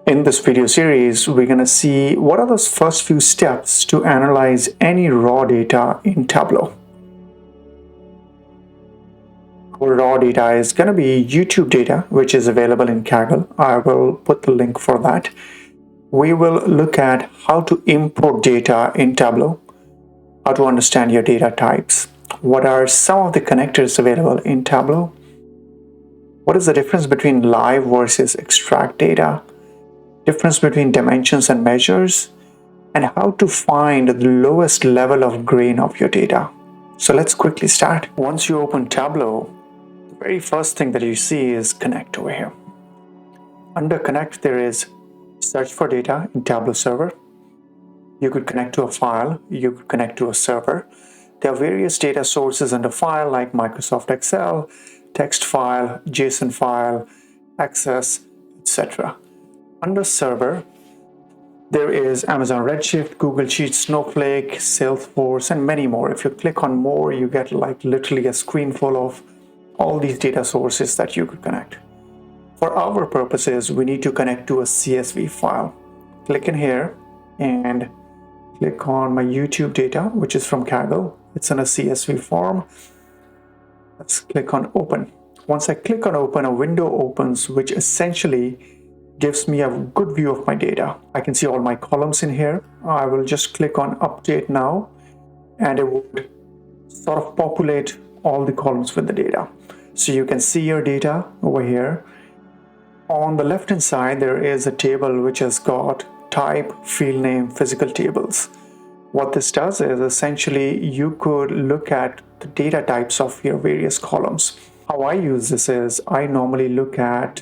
In this video series, we're going to see what are those first few steps to analyze any raw data in Tableau. Our raw data is going to be YouTube data, which is available in Kaggle. I will put the link for that. We will look at how to import data in Tableau, how to understand your data types, what are some of the connectors available in Tableau, what is the difference between live versus extract data, difference between dimensions and measures, and how to find the lowest level of grain of your data. So let's quickly start. Once you open Tableau, the very first thing that you see is Connect over here. Under Connect, there is Search for Data in Tableau Server. You could connect to a file, you could connect to a server. There are various data sources under File like Microsoft Excel, text file, JSON file, Access, etc. Under Server, there is Amazon Redshift, Google Sheets, Snowflake, Salesforce, and many more. If you click on more, you get like literally a screen full of all these data sources that you could connect. For our purposes, we need to connect to a CSV file. Click in here and click on my YouTube data, which is from Kaggle. It's in a CSV form. Let's click on Open. Once I click on Open, a window opens, which essentially gives me a good view of my data. I can see all my columns in here. I will just click on Update Now, and it would sort of populate all the columns with the data. So you can see your data over here. On the left hand side, there is a table which has got type, field name, physical tables. What this does is essentially you could look at the data types of your various columns. How I use this is I normally look at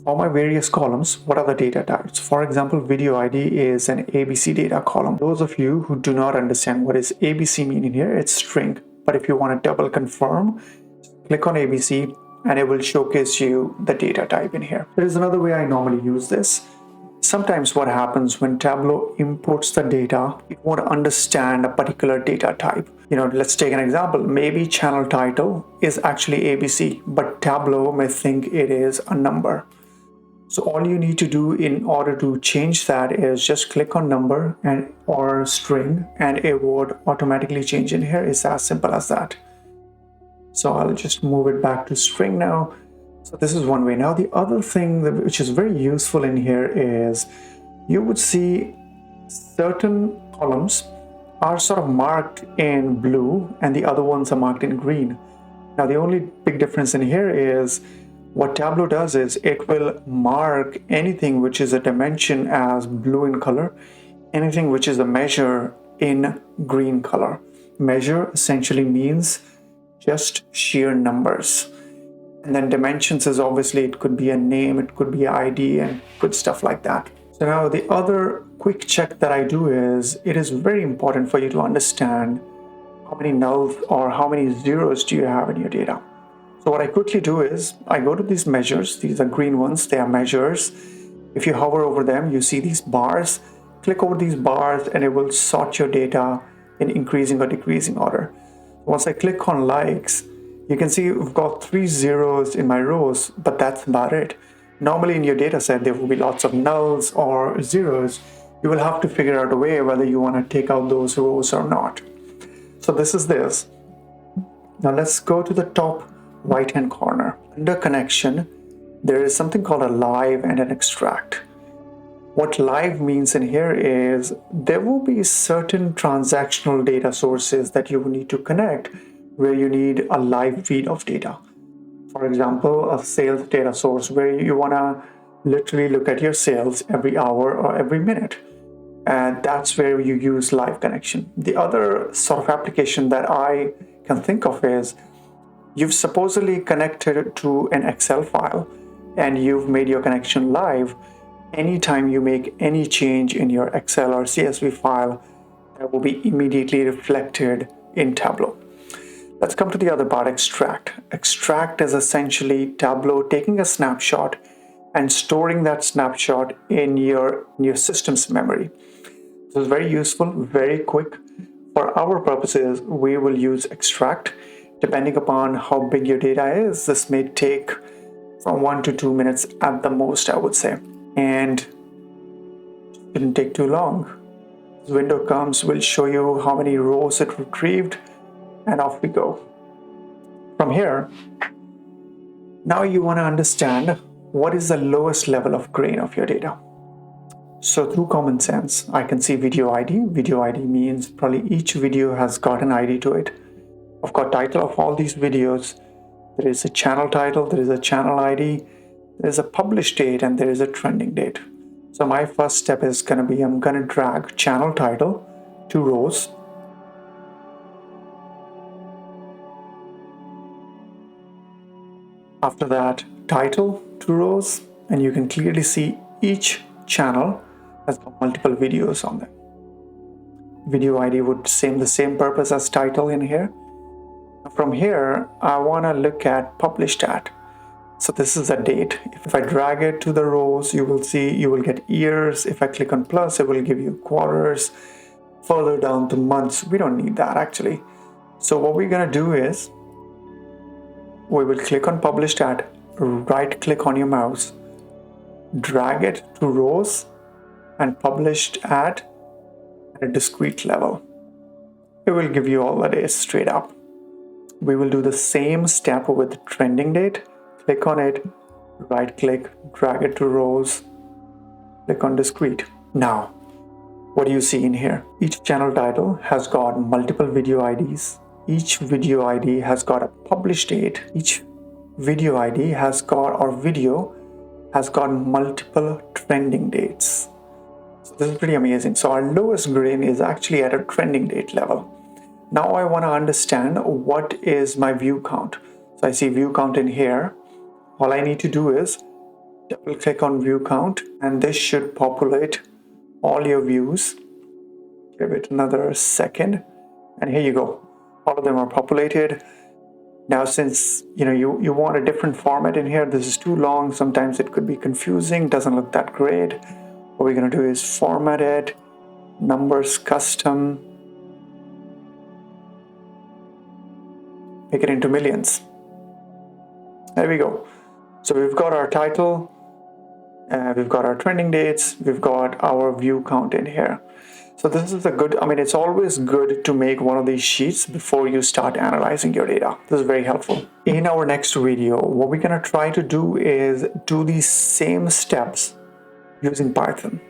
for my various columns, what are the data types? For example, video ID is an ABC data column. Those of you who do not understand what is ABC mean in here, it's string. But if you want to double confirm, click on ABC and it will showcase you the data type in here. There is another way I normally use this. Sometimes what happens when Tableau imports the data, it won't understand a particular data type. Let's take an example. Maybe channel title is actually ABC, but Tableau may think it is a number. So all you need to do in order to change that is just click on number and or string, and it would automatically change in here. It's as simple as that. So I'll just move it back to string now. So this is one way. Now the other thing which is very useful in here is you would see certain columns are sort of marked in blue and the other ones are marked in green. Now the only big difference in here is what Tableau does is it will mark anything which is a dimension as blue in color, anything which is a measure in green color. Measure essentially means just sheer numbers. And then dimensions is obviously it could be a name, it could be ID and good stuff like that. So now the other quick check that I do is it is very important for you to understand how many nulls or how many zeros do you have in your data. So what I quickly do is I go to these measures. These are green ones, they are measures. If you hover over them, you see these bars. Click over these bars and it will sort your data in increasing or decreasing order. Once I click on likes, you can see we've got 3 zeros in my rows, but that's about it. Normally in your data set, there will be lots of nulls or zeros. You will have to figure out a way whether you want to take out those rows or not. So this is this. Now let's go to the top right hand corner. Under connection, there is something called a live and an extract. What live means in here is there will be certain transactional data sources that you will need to connect where you need a live feed of data. For example, a sales data source where you want to literally look at your sales every hour or every minute. And that's where you use live connection. The other sort of application that I can think of is you've supposedly connected to an Excel file and you've made your connection live. Anytime you make any change in your Excel or CSV file, that will be immediately reflected in Tableau. Let's come to the other part, extract. Extract is essentially Tableau taking a snapshot and storing that snapshot in your system's memory. This is very useful, very quick. For our purposes, we will use extract. Depending upon how big your data is, this may take from 1 to 2 minutes at the most, I would say. and it didn't take too long. This window comes, will show you how many rows it retrieved, and off we go. From here, now you want to understand what is the lowest level of grain of your data. So through common sense, I can see video ID. Video ID means probably each video has got an ID to it. I've got title of all these videos. There is a channel title, there is a channel ID, there is a published date, and there is a trending date. So my first step is going to be, I'm going to drag channel title 2 rows. After that, title 2 rows, and you can clearly see each channel has got multiple videos on them. Video ID would serve the same purpose as title in here. From here, I want to look at published at. So this is the date. If I drag it to the rows, you will see, you will get years. If I click on plus, it will give you quarters. Further down to months. We don't need that actually. So what we're going to do is, we will click on published at, right click on your mouse, drag it to rows and published at a discrete level. It will give you all the days straight up. We will do the same step with trending date. Click on it, right click, drag it to rows, click on discrete. Now, what do you see in here? Each channel title has got multiple video IDs. Each video ID has got a published date. Each video ID has got, or video has got multiple trending dates. So this is pretty amazing. So our lowest grain is actually at a trending date level. Now I want to understand what is my view count. So I see view count in here. All I need to do is double click on view count, and this should populate all your views. Give it another second, and here you go. All of them are populated. Now, since you want a different format in here, this is too long. Sometimes it could be confusing, doesn't look that great. What we're going to do is format it, numbers custom, make it into millions. There we go. So we've got our title, we've got our trending dates, we've got our view count in here. So this is a good, it's always good to make one of these sheets before you start analyzing your data. This is very helpful. In our next video, what we're going to try to do is do these same steps using Python.